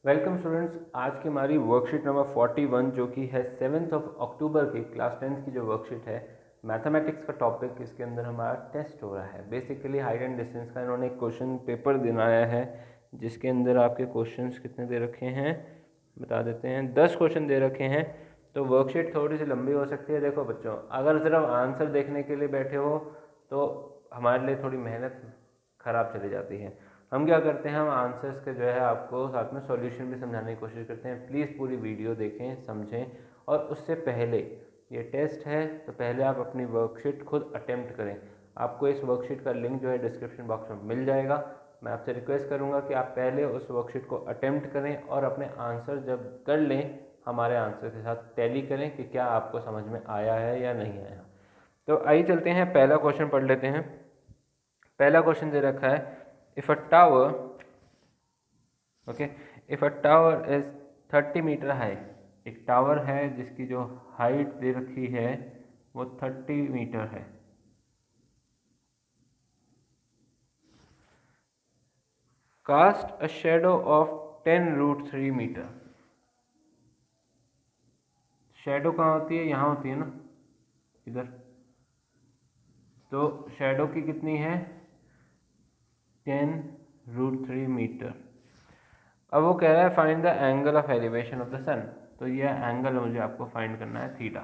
Welcome students, आज की हमारी वर्कशीट नंबर 41 जो कि है 7 अक्टूबर की क्लास 10th की जो वर्कशीट है मैथमेटिक्स का टॉपिक। इसके अंदर हमारा टेस्ट हो रहा है। बेसिकली हाइट एंड डिस्टेंस का इन्होंने एक क्वेश्चन पेपर दिलाया है जिसके अंदर आपके क्वेश्चंस कितने दे रखे हैं बता देते हैं। 10 क्वेश्चन दे रखे हैं, तो वर्कशीट थोड़ी सी लंबी हो सकती है। देखो बच्चों, अगर सिर्फ आंसर देखने के लिए बैठे हो तो हमारे लिए थोड़ी मेहनत ख़राब चली जाती है। हम क्या करते हैं, हम आंसर्स के जो है आपको साथ में सॉल्यूशन भी समझाने की कोशिश करते हैं। प्लीज़ पूरी वीडियो देखें, समझें। और उससे पहले ये टेस्ट है तो पहले आप अपनी वर्कशीट खुद अटेम्प्ट करें। आपको इस वर्कशीट का लिंक जो है डिस्क्रिप्शन बॉक्स में मिल जाएगा। मैं आपसे रिक्वेस्ट करूंगा कि आप पहले उस वर्कशीट को अटेम्प्ट करें और अपने आंसर जब कर लें हमारे आंसर के साथ टैली करें कि क्या आपको समझ में आया है या नहीं आया। तो आइए चलते हैं, पहला क्वेश्चन पढ़ लेते हैं। पहला क्वेश्चन दे रखा है, if a tower if a tower is 30 metre high. एक टावर है जिसकी जो हाइट दे रखी है वो 30 मीटर है। Cast a shadow of 10√3 metre. Shadow कहाँ होती है? यहाँ होती है ना, इधर। तो शेडो की कितनी है? 10√3 मीटर। अब वो कह रहा है find the angle of elevation of the sun. तो ये एंगल मुझे आपको फाइंड करना है, थीटा।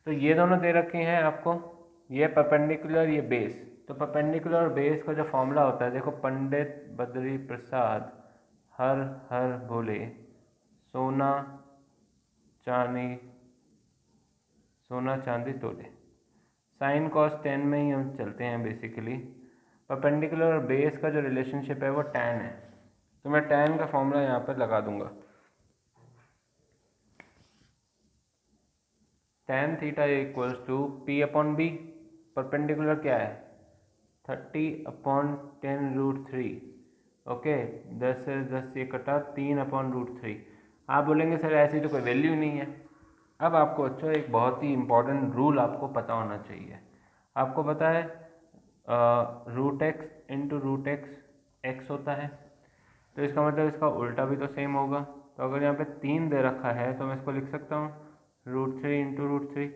तो ये दोनों दे रखे हैं आपको, ये परपेंडिकुलर, ये बेस। तो परपेंडिकुलर और बेस का जो फॉर्मूला होता है, देखो, पंडित बद्री प्रसाद हर हर बोले सोना चांदी सोना चांदी तोले। साइन कॉस 10 में ही हम चलते हैं। बेसिकली परपेंडिकुलर और बेस का जो रिलेशनशिप है वो tan है। तो मैं tan का फॉर्मूला यहाँ पर लगा दूंगा। tan theta equals to P upon B. Perpendicular क्या है? 30/10√3। ओके, 10 से 10 ये कटा, 3/√3। आप बोलेंगे सर ऐसी तो कोई वैल्यू नहीं है। अब आपको अच्छा एक बहुत ही इंपॉर्टेंट रूल आपको पता होना चाहिए। आपको पता है √x इंटू √x x होता है। तो इसका मतलब इसका उल्टा भी तो सेम होगा। तो अगर यहाँ पे 3 दे रखा है तो मैं इसको लिख सकता हूँ √3 इंटू √3।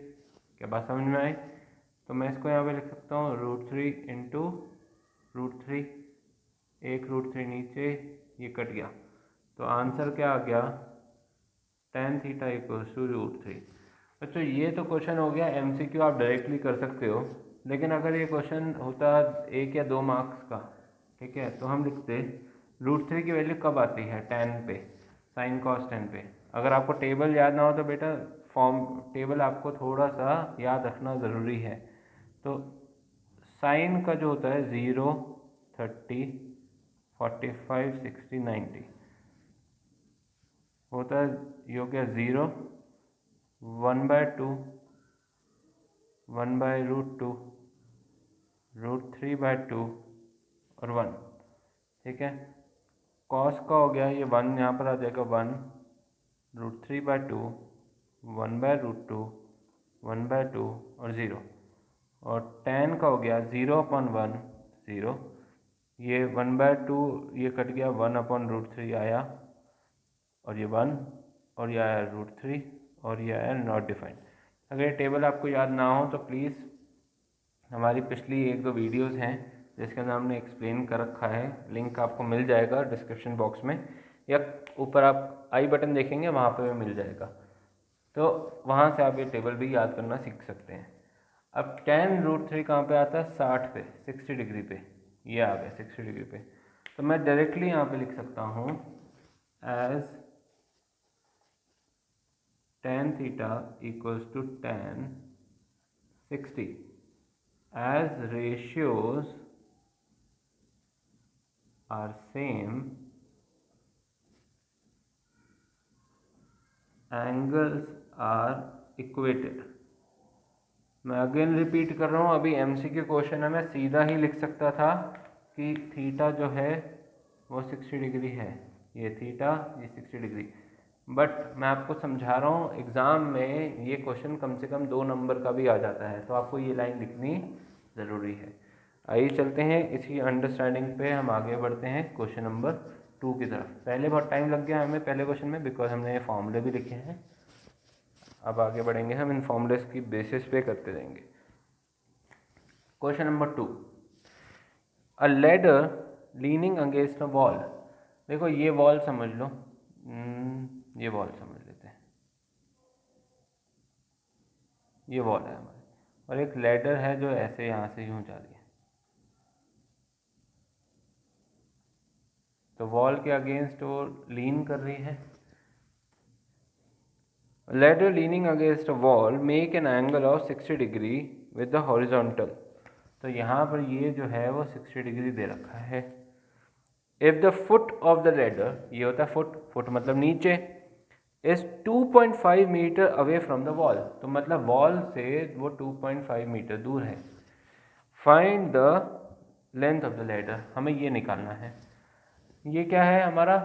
क्या बात समझ में आई? तो मैं इसको यहाँ पे लिख सकता हूँ √3 इंटू √3। एक √3 नीचे, ये कट गया। तो आंसर क्या आ गया? tan theta equals to √3। बच्चों, ये तो क्वेश्चन हो गया MCQ, आप डायरेक्टली कर सकते हो। लेकिन अगर ये क्वेश्चन होता 1 या 2 मार्क्स का, ठीक है, तो हम लिखते √3 की वैल्यू कब आती है? tan पे, साइन कॉस 10 पे। अगर आपको टेबल याद ना हो तो बेटा फॉर्म टेबल आपको थोड़ा सा याद रखना ज़रूरी है। तो साइन का जो होता है 0, 30, 45, 60, 90 होता है। ये हो गया 0, 1/2, 1/√2, √3/2 और 1। ठीक है, कॉस का हो गया ये 1, यहाँ पर आ जाएगा 1, √3/2, 1/√2, 1/2 और 0। और tan का हो गया 0/1, 0। ये 1/2, ये कट गया, 1/√3 आया, और ये 1, और ये आया √3, और ये आया नॉट डिफाइंड। अगर ये टेबल आपको याद ना हो तो प्लीज़ हमारी पिछली 1-2 वीडियोस हैं जिसके अंदर हमने एक्सप्लेन कर रखा है। लिंक आपको मिल जाएगा डिस्क्रिप्शन बॉक्स में, या ऊपर आप आई बटन देखेंगे वहाँ पे भी मिल जाएगा। तो वहाँ से आप ये टेबल भी याद करना सीख सकते हैं। अब tan√3 कहाँ पे आता है? 60 पे, 60 डिग्री पे। ये आ गया 60 डिग्री पे। तो मैं डायरेक्टली यहाँ पे लिख सकता हूँ as tan theta equals to tan 60 as ratios are same, angles are equated। मैं अगेन रिपीट कर रहा हूँ, अभी MCQ क्वेश्चन है, मैं सीधा ही लिख सकता था कि थीटा जो है वो 60 डिग्री है, ये थीटा, ये 60 डिग्री। बट मैं आपको समझा रहा हूँ, एग्ज़ाम में ये क्वेश्चन कम से कम 2 नंबर का भी आ जाता है, तो आपको ये लाइन लिखनी ज़रूरी है। आइए चलते हैं, इसी अंडरस्टैंडिंग पे हम आगे बढ़ते हैं क्वेश्चन नंबर 2 की तरफ। पहले बहुत टाइम लग गया हमें पहले क्वेश्चन में, बिकॉज हमने ये फॉर्मूले भी लिखे हैं। अब आगे बढ़ेंगे हम, इन फॉर्मूलेस की बेसिस पे करते जाएंगे। Question number 2, a ladder leaning against a wall. देखो ये वॉल समझ लो, ये वॉल समझ लेते हैं, ये वॉल है हमारी, और एक लैडर है जो ऐसे यहाँ से यूँ जा रही है। तो वॉल के अगेंस्ट वो लीन कर रही है। Ladder leaning against a wall make an angle of 60 degree with the horizontal. तो यहाँ पर ये जो है वो 60 डिग्री दे रखा है। If the foot of the ladder, ये होता है फुट, फुट मतलब नीचे, is 2.5 metre away from the wall, तो मतलब वॉल से वो 2.5 मीटर दूर है। Find the length of the ladder, हमें ये निकालना है। ये क्या है हमारा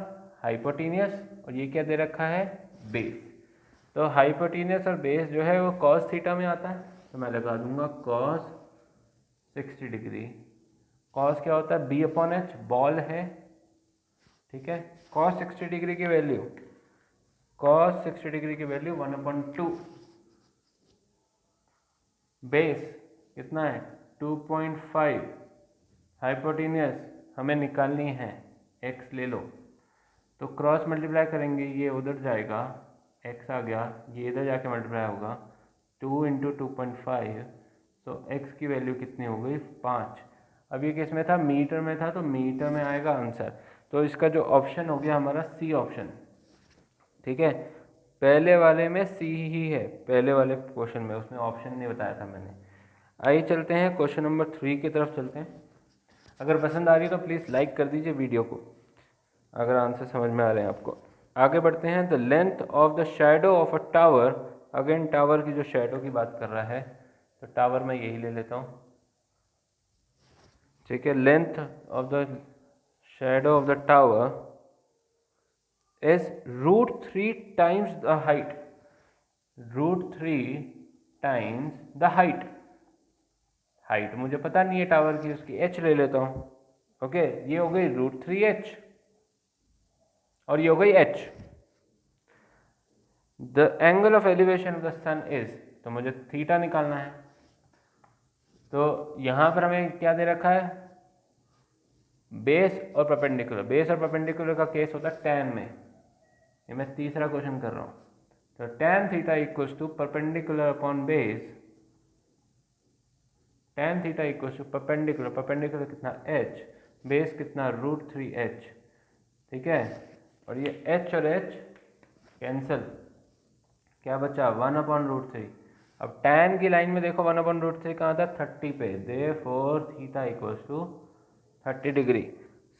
हाइपोटेनियस, और ये क्या दे रखा है बेस। तो हाइपोटेनियस और बेस जो है वो कॉस थीटा में आता है, तो मैं लगा दूंगा कॉस 60 डिग्री। कॉस क्या होता है, बी अपॉन एच, बॉल है, ठीक है। कॉस 60 डिग्री की वैल्यू, कॉस 60 डिग्री की वैल्यू 1/2। बेस कितना है 2.5, हाइपोटेनियस हमें निकालनी है, x ले लो, तो क्रॉस मल्टीप्लाई करेंगे, ये उधर जाएगा, x आ गया, ये इधर जाके मल्टीप्लाई होगा, 2 इंटू 2.5, तो x की वैल्यू कितनी हो गई 5। अब ये किस में था, मीटर में था, तो मीटर में आएगा आंसर। तो इसका जो ऑप्शन हो गया हमारा सी ऑप्शन, ठीक है। पहले वाले में सी ही है, पहले वाले क्वेश्चन में, उसमें ऑप्शन नहीं बताया था मैंने। आइए चलते हैं क्वेश्चन नंबर 3 की तरफ चलते हैं। अगर पसंद आ रही है तो प्लीज़ लाइक कर दीजिए वीडियो को, अगर आंसर समझ में आ रहे हैं आपको। आगे बढ़ते हैं। The length of the shadow of a tower, again tower की जो शैडो की बात कर रहा है, तो टावर में यही ले लेता हूँ, ठीक है। Length of the shadow of the tower is √3 times the height, √3 times the height. Height मुझे पता नहीं है टावर की, उसकी h ले लेता हूँ, ओके। ये हो गई √3h और ये हो गई h। The angle of elevation of the sun is, तो मुझे थीटा निकालना है। तो यहाँ पर हमें क्या दे रखा है, बेस और परपेंडिकुलर। बेस और परपेंडिकुलर का केस होता है tan में, ये मैं तीसरा क्वेश्चन कर रहा हूँ। तो tan theta equals to perpendicular upon base, tan theta equals to perpendicular, perpendicular कितना h, बेस कितना √3h, ठीक है। और ये h और h कैंसिल, क्या बचा 1/√3। अब tan की लाइन में देखो 1/√3 कहाँ था, 30 पे, therefore theta equals to 30 degree.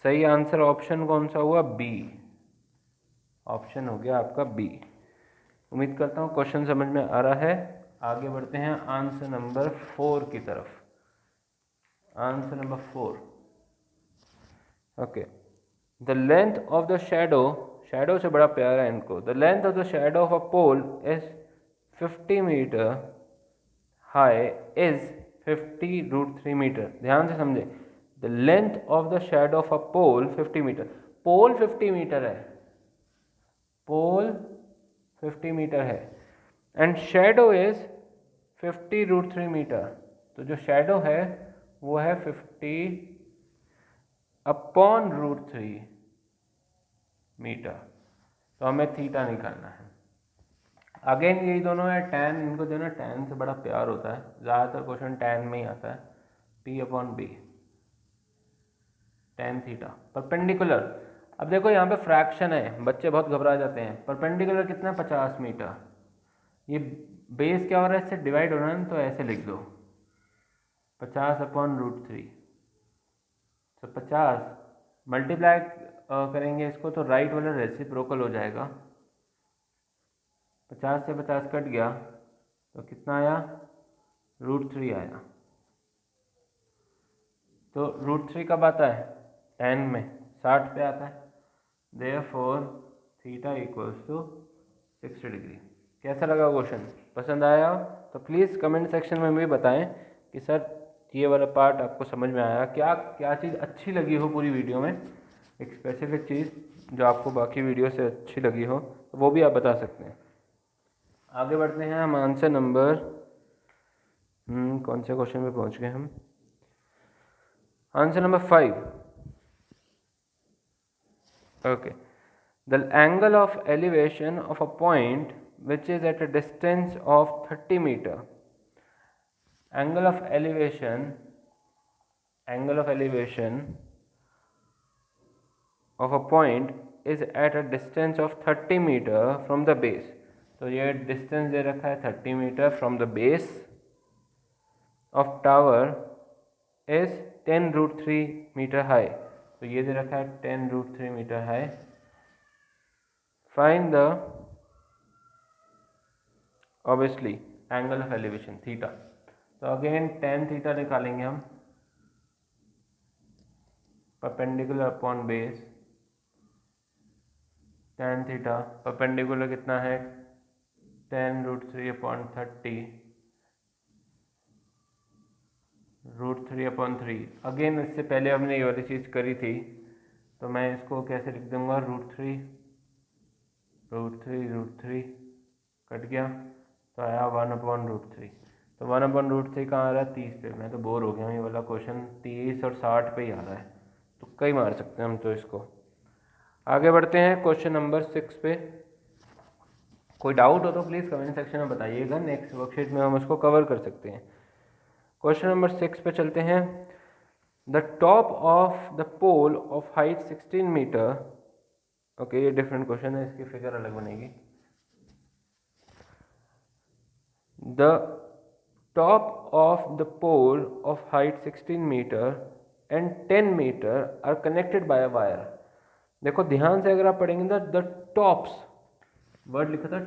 सही आंसर ऑप्शन कौन सा हुआ, बी। ऑप्शन हो गया आपका बी। उम्मीद करता हूँ क्वेश्चन समझ में आ रहा है। आगे बढ़ते हैं आंसर नंबर 4 की तरफ। Answer number 4, okay. The length of the shadow, shadow से बड़ा प्यारा है इनको। The length of the shadow of a pole is 50 metre high is 50√3 metre. ध्यान से समझे, the length of the shadow of a pole 50 metre, pole 50 metre है, pole 50 metre है, एंड शैडो इज 50√3 मीटर। तो जो शैडो है वो है 50/√3 मीटर। तो हमें थीटा निकालना है। अगेन यही दोनों है, tan, इनको जो है tan से बड़ा प्यार होता है, ज़्यादातर क्वेश्चन tan में ही आता है, P/B, tan थीटा। परपेंडिकुलर, अब देखो यहाँ पे फ्रैक्शन है, बच्चे बहुत घबरा जाते हैं। परपेंडिकुलर कितना 50 मीटर, ये बेस क्या हो रहा है, इससे डिवाइड हो रहा है, तो ऐसे लिख दो 50/√3। तो 50 मल्टीप्लाई करेंगे इसको, तो राइट वाला रेसिप्रोकल हो जाएगा, 50 से 50 कट गया, तो कितना आया, √3 आया। तो √3 कब आता है, tan में 60 पे आता है, therefore theta equals to 60 degree. कैसा लगा क्वेश्चन, पसंद आया हो तो प्लीज़ कमेंट सेक्शन में भी बताएं कि सर ये वाला पार्ट आपको समझ में आया, क्या क्या चीज़ अच्छी लगी हो पूरी वीडियो में, एक स्पेसिफिक चीज़ जो आपको बाकी वीडियो से अच्छी लगी हो तो वो भी आप बता सकते हैं। आगे बढ़ते हैं हम आंसर नंबर कौन से क्वेश्चन पे पहुंच गए हम? Answer number 5। Okay, the angle of elevation of a point which is at a distance of 30 meter. Angle of elevation of a point is at a distance of 30 meter from the base. तो ये distance दे रखा है 30 metre from the base of tower is 10√3 metre high. तो ये दे रखा है 10√3 metre high. Find the obviously angle of elevation theta. तो अगेन tan थीटा निकालेंगे हम, perpendicular upon base. tan theta perpendicular कितना है 10√3/30 √3/3। अगेन इससे पहले हमने ये वाली चीज़ करी थी, तो मैं इसको कैसे लिख दूंगा, √3 कट गया तो आया 1/√3। तो 1/√3 कहाँ आ रहा है 30 पे। मैं तो बोर हो गया हूँ, ये वाला क्वेश्चन 30 और 60 पे ही आ रहा है, तो कई मार सकते हैं हम तो इसको। आगे बढ़ते हैं क्वेश्चन नंबर 6 पे। कोई डाउट हो तो प्लीज़ कमेंट सेक्शन में बताइएगा, नेक्स्ट वर्कशीट में हम उसको कवर कर सकते हैं। क्वेश्चन नंबर 6 पे चलते हैं। The top of the pole of height 16 metre. Okay, ये डिफरेंट क्वेश्चन है, इसकी फिगर अलग बनेगी। The top of the pole of height 16 metre and 10 metre are connected by a wire. देखो ध्यान से अगर आप पढ़ेंगे ना, द टॉप्स वर्ड लिखा था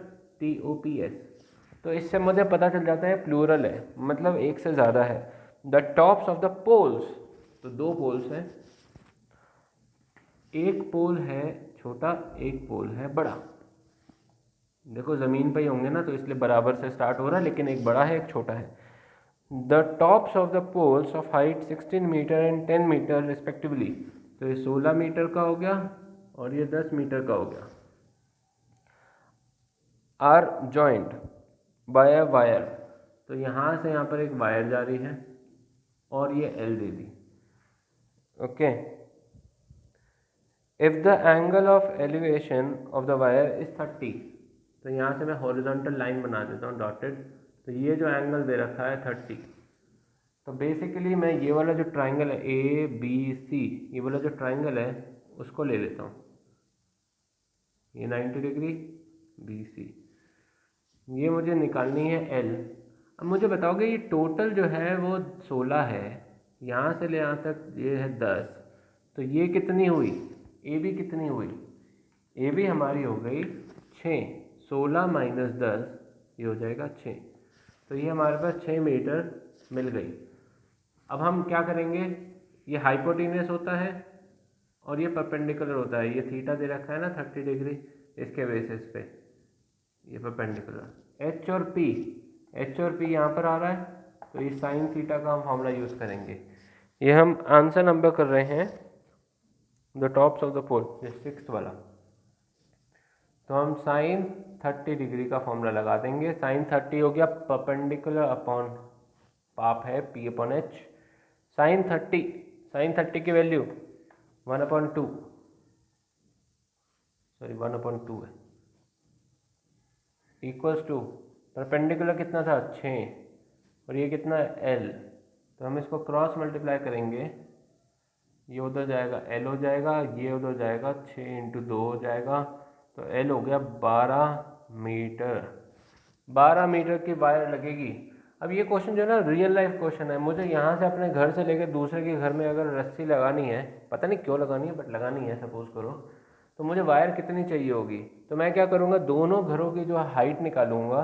TOPS, तो इससे मुझे पता चल जाता है प्लूरल है, मतलब एक से ज़्यादा है। The tops of the poles, तो दो पोल्स हैं, एक पोल है छोटा, एक पोल है बड़ा। देखो ज़मीन पे ही होंगे ना, तो इसलिए बराबर से स्टार्ट हो रहा है, लेकिन एक बड़ा है एक छोटा है। The tops of the poles of height 16 metre and 10 metre respectively. तो ये 16 मीटर का हो गया और ये 10 मीटर का हो गया। Are joint by a wire, तो यहाँ से यहाँ पर एक वायर जा रही है और ये L they the. Okay, if the angle of elevation of the wire is 30, तो यहाँ से मैं हॉरिजॉन्टल लाइन बना देता हूँ डॉटेड। तो ये जो एंगल दे रखा है 30, तो बेसिकली मैं ये वाला जो ट्राइंगल है ABC, ये वाला जो ट्राइंगल है उसको ले लेता हूँ, ये 90 डिग्री BC, ये मुझे निकालनी है L। अब मुझे बताओगे ये टोटल जो है वो 16 है, यहाँ से ले यहाँ तक ये है 10, तो ये कितनी हुई, AB कितनी हुई, AB हमारी हो गई 6, 16 माइनस 10 ये हो जाएगा 6। तो ये हमारे पास 6 मीटर मिल गई। अब हम क्या करेंगे, ये हाइपोटेन्यूस होता है और ये परपेंडिकुलर होता है, ये थीटा दे रखा है ना 30 डिग्री, इसके बेसिस पे ये परपेंडिकुलर। H और P यहाँ पर आ रहा है, तो ये साइन थीटा का हम फॉर्मूला यूज़ करेंगे। ये हम आंसर नंबर कर रहे हैं द टॉप्स ऑफ द पोल, ये 6th वाला। तो हम साइन 30 डिग्री का फॉर्मूला लगा देंगे। साइन 30 हो गया परपेंडिकुलर अपॉन पाप है P/H। साइन 30 की वैल्यू 1/2, सॉरी 1/2 है, इक्वल्स टू परपेंडिकुलर कितना था 6 और ये कितना है L। तो हम इसको क्रॉस मल्टीप्लाई करेंगे, ये उधर जाएगा L हो जाएगा, ये उधर जाएगा 6 × 2 हो जाएगा, तो L हो गया 12 मीटर। 12 मीटर की वायर लगेगी। अब ये क्वेश्चन जो है ना रियल लाइफ क्वेश्चन है, मुझे यहाँ से अपने घर से लेकर दूसरे के घर में अगर रस्सी लगानी है, पता नहीं क्यों लगानी है बट लगानी है सपोज करो, तो मुझे वायर कितनी चाहिए होगी। तो मैं क्या करूँगा, दोनों घरों की जो हाइट निकालूंगा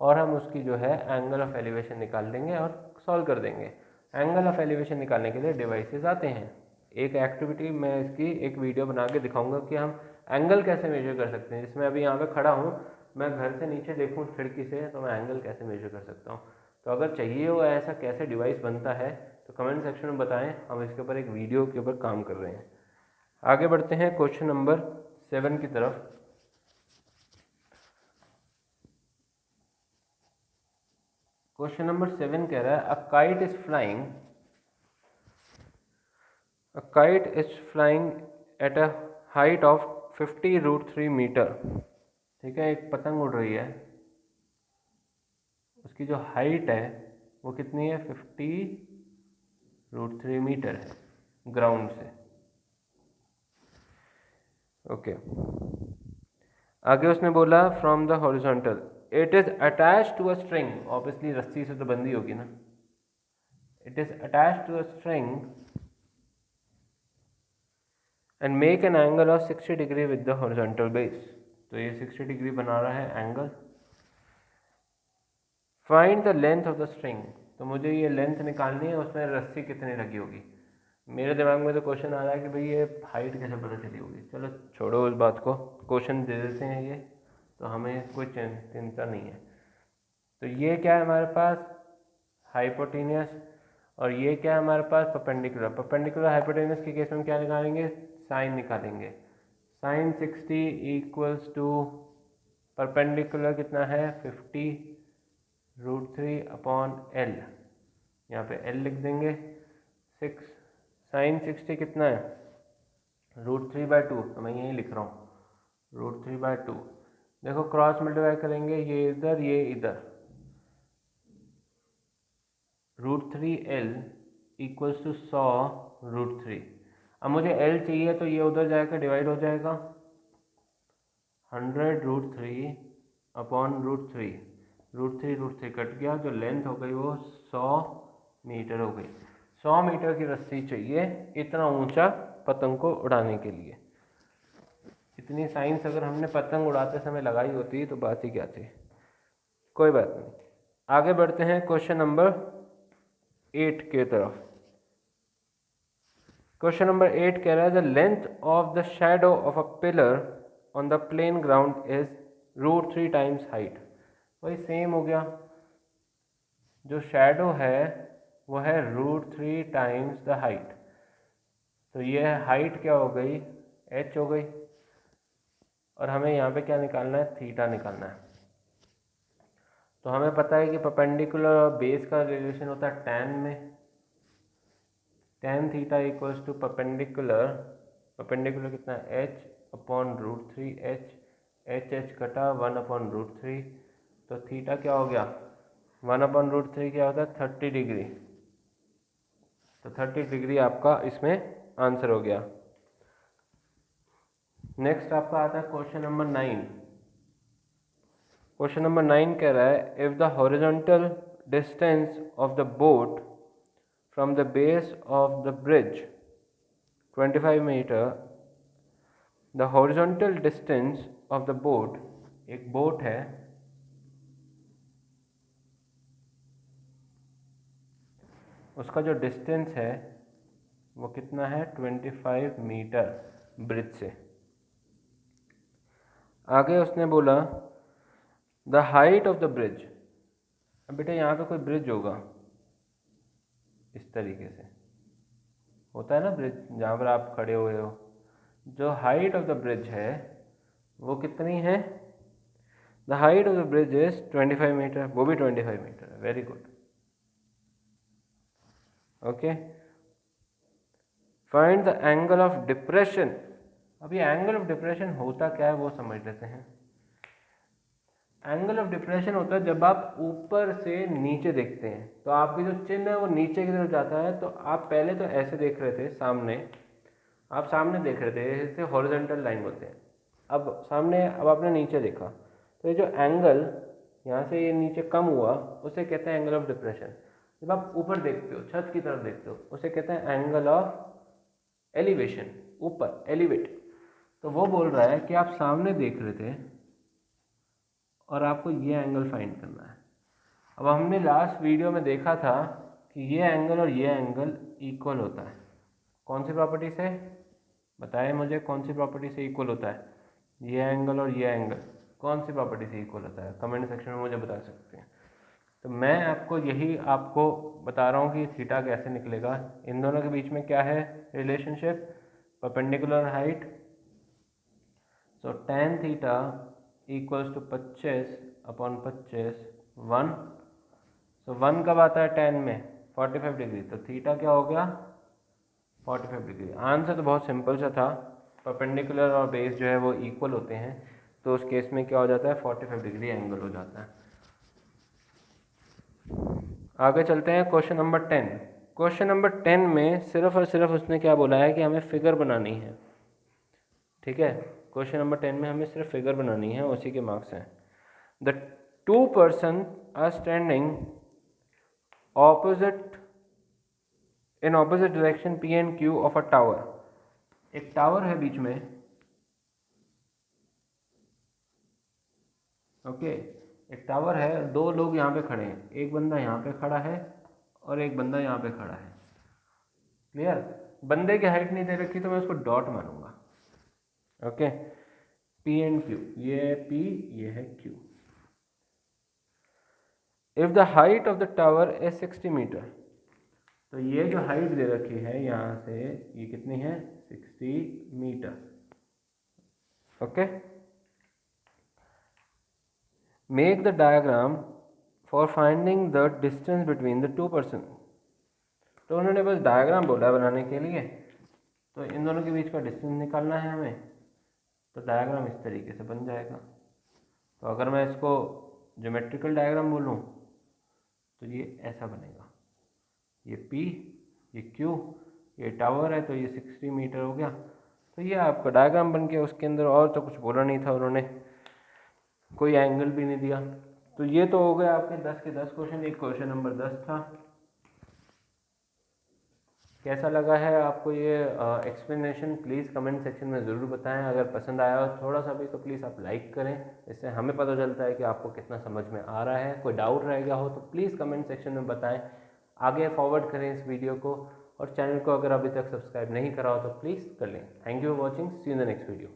और हम उसकी जो है एंगल ऑफ एलिवेशन निकाल देंगे और सॉल्व कर देंगे। एंगल ऑफ एलिवेशन निकालने के लिए डिवाइसेस आते हैं। एक एक्टिविटी मैं इसकी एक वीडियो बना के दिखाऊंगा कि हम एंगल कैसे मेजर कर सकते हैं। जिसमें अभी यहाँ पे खड़ा हूँ, मैं घर से नीचे देखूँ खिड़की से, तो मैं एंगल कैसे मेजर कर सकता हूँ। तो अगर चाहिए हो ऐसा कैसे डिवाइस बनता है तो कमेंट सेक्शन में बताएं, हम इसके ऊपर एक वीडियो के ऊपर काम कर रहे हैं। आगे बढ़ते हैं क्वेश्चन नंबर 7 की तरफ। क्वेश्चन नंबर 7 कह रहा है a kite is flying at a height of 50√3 metre. ठीक है, एक पतंग उड़ रही है, उसकी जो हाइट है वो कितनी है, 50√3 मीटर है ग्राउंड से। ओके आगे उसने बोला from the horizontal it is attach to a string, obviously रस्सी से तो बंदी होगी ना। It is attach to a string and make an angle of 60 degree with the horizontal base. तो ये 60 डिग्री बना रहा है angle. Find the length of the string, तो मुझे ये लेंथ निकालनी है, उसमें रस्सी कितनी लगी होगी। मेरे दिमाग में तो क्वेश्चन आ रहा है कि भाई ये हाइट कैसे पता चली होगी। चलो छोड़ो उस बात को, क्वेश्चन दे देते हैं ये, तो हमें कोई चिंता नहीं है। तो ये क्या है हमारे पास, हाइपोटेनियस, और ये क्या है हमारे पास, परपेंडिकुलर। परपेंडिकुलर हाइपोटेनियस के केस में क्या निकालेंगे, साइन निकालेंगे। साइन 60 इक्वल्स टू परपेंडिकुलर कितना है, 50√3/L, यहाँ पे L लिख देंगे। 6 साइन 60 कितना है, √3/2, तो मैं यही लिख रहा हूँ √3/2। देखो क्रॉस मल्टीप्लाई करेंगे, ये इधर ये इधर, √3L इक्वल्स टू 100√3। अब मुझे L चाहिए तो ये उधर जाएगा, डिवाइड हो जाएगा, 100√3/√3, √3 कट गया, जो लेंथ हो गई वो 100 मीटर हो गई। 100 मीटर की रस्सी चाहिए इतना ऊंचा पतंग को उड़ाने के लिए। इतनी साइंस अगर हमने पतंग उड़ाते समय लगाई होती तो बात ही क्या थी, कोई बात नहीं। आगे बढ़ते हैं क्वेश्चन नंबर 8 के तरफ। क्वेश्चन नंबर 8 कह रहा है the length of the shadow of a pillar on the plane ground is √3 times height. वही सेम हो गया, जो शैडो है वो है √3 टाइम्स द हाइट। तो ये हाइट क्या हो गई, h हो गई, और हमें यहाँ पे क्या निकालना है, थीटा निकालना है। तो हमें पता है कि परपेंडिकुलर और बेस का रिलेशन होता है tan में। tan theta equals to perpendicular, perpendicular कितना है, h/√3, h कटा 1/√3, तो थीटा क्या हो गया, 1/√3 क्या होता है, 30 डिग्री। तो 30 डिग्री आपका इसमें आंसर हो गया। नेक्स्ट आपका आता है क्वेश्चन नंबर 9। क्वेश्चन नंबर 9 कह रहा है if the horizontal distance of the boat from the base of the bridge 25 metre, the horizontal distance of the boat, एक बोट है, उसका जो डिस्टेंस है वो कितना है, 25 मीटर ब्रिज से। आगे उसने बोला the height of the bridge. अब बेटा यहाँ पे कोई ब्रिज होगा, इस तरीके से होता है ना ब्रिज, जहाँ पर आप खड़े हुए हो। जो हाइट ऑफ द ब्रिज है वो कितनी है, the height of the bridge is 25 metre, वो भी 25 मीटर है। Very good. Okay, find the angle of depression. अभी एंगल ऑफ डिप्रेशन होता क्या है वो समझ लेते हैं। एंगल ऑफ डिप्रेशन होता है जब आप ऊपर से नीचे देखते हैं, तो आपकी जो चिन्ह है वो नीचे की तरफ जाता है। तो आप पहले तो ऐसे देख रहे थे सामने, आप सामने देख रहे थे, इसे हॉरिजॉन्टल लाइन बोलते हैं। अब सामने, अब आपने नीचे देखा, तो ये जो एंगल यहाँ से ये नीचे कम हुआ उसे कहते हैं एंगल ऑफ डिप्रेशन। जब आप ऊपर देखते हो, छत की तरफ देखते हो, उसे कहते हैं एंगल ऑफ एलिवेशन, ऊपर एलिवेट। तो वो बोल रहा है कि आप सामने देख रहे थे और आपको ये एंगल फाइंड करना है। अब हमने लास्ट वीडियो में देखा था कि ये एंगल और ये एंगल इक्वल होता है। कौन सी प्रॉपर्टी से, बताएं मुझे, कौन सी प्रॉपर्टी से इक्वल होता है, ये एंगल और ये एंगल कौन सी प्रॉपर्टी से इक्वल होता है, कमेंट सेक्शन में मुझे बता सकते हैं। तो मैं आपको यही आपको बता रहा हूँ कि थीटा कैसे निकलेगा। इन दोनों के बीच में क्या है relationship, perpendicular height so tan theta equals to 25/25 1। So 1 कब आता है tan में? 45 डिग्री। तो थीटा क्या हो गया? 45 डिग्री। आंसर तो बहुत सिंपल सा था, परपेंडिकुलर और बेस जो है वो इक्वल होते हैं, तो उस केस में क्या हो जाता है? 45 डिग्री एंगल हो जाता है। आगे चलते हैं क्वेश्चन नंबर 10। क्वेश्चन नंबर 10 में सिर्फ और सिर्फ उसने क्या बोला है कि हमें फिगर बनानी है। ठीक है, क्वेश्चन नंबर 10 में हमें सिर्फ फिगर बनानी है, उसी के मार्क्स हैं। The two person are standing opposite in opposite direction P and Q of a tower. एक टावर है बीच में, ओके एक टावर है, दो लोग यहाँ पे खड़े हैं, एक बंदा यहाँ पे खड़ा है और एक बंदा यहाँ पे खड़ा है। क्लियर? बंदे की हाइट नहीं दे रखी तो मैं उसको डॉट मानूंगा। ओके, P and Q, ये है P, ये है Q। If the height of the tower is 60 metre, तो ये जो हाइट दे रखी है यहाँ से, ये कितनी है? 60 metre. Okay, make the diagram for finding the distance between the two person. तो उन्होंने बस डायग्राम बोला बनाने के लिए, तो इन दोनों के बीच का डिस्टेंस निकालना है हमें, तो डायग्राम इस तरीके से बन जाएगा। तो अगर मैं इसको ज्योमेट्रिकल डायग्राम बोलूँ तो ये ऐसा बनेगा, ये P, ये Q, ये टावर है, तो ये 60 मीटर हो गया। तो ये आपका डायग्राम बन के, उसके अंदर और तो कुछ बोला नहीं था उन्होंने, कोई एंगल भी नहीं दिया। तो ये तो हो गए आपके 10 के 10 क्वेश्चन। एक क्वेश्चन नंबर 10 था। कैसा लगा है आपको ये एक्सप्लेनेशन? प्लीज़ कमेंट सेक्शन में ज़रूर बताएं। अगर पसंद आया हो थोड़ा सा भी तो प्लीज़ आप लाइक करें, इससे हमें पता चलता है कि आपको कितना समझ में आ रहा है। कोई डाउट रह गया हो तो प्लीज़ कमेंट सेक्शन में बताएं, आगे फॉरवर्ड करें इस वीडियो को, और चैनल को अगर अभी तक सब्सक्राइब नहीं करा हो तो प्लीज़ कर लें। Thank you for watching, see you in the next video.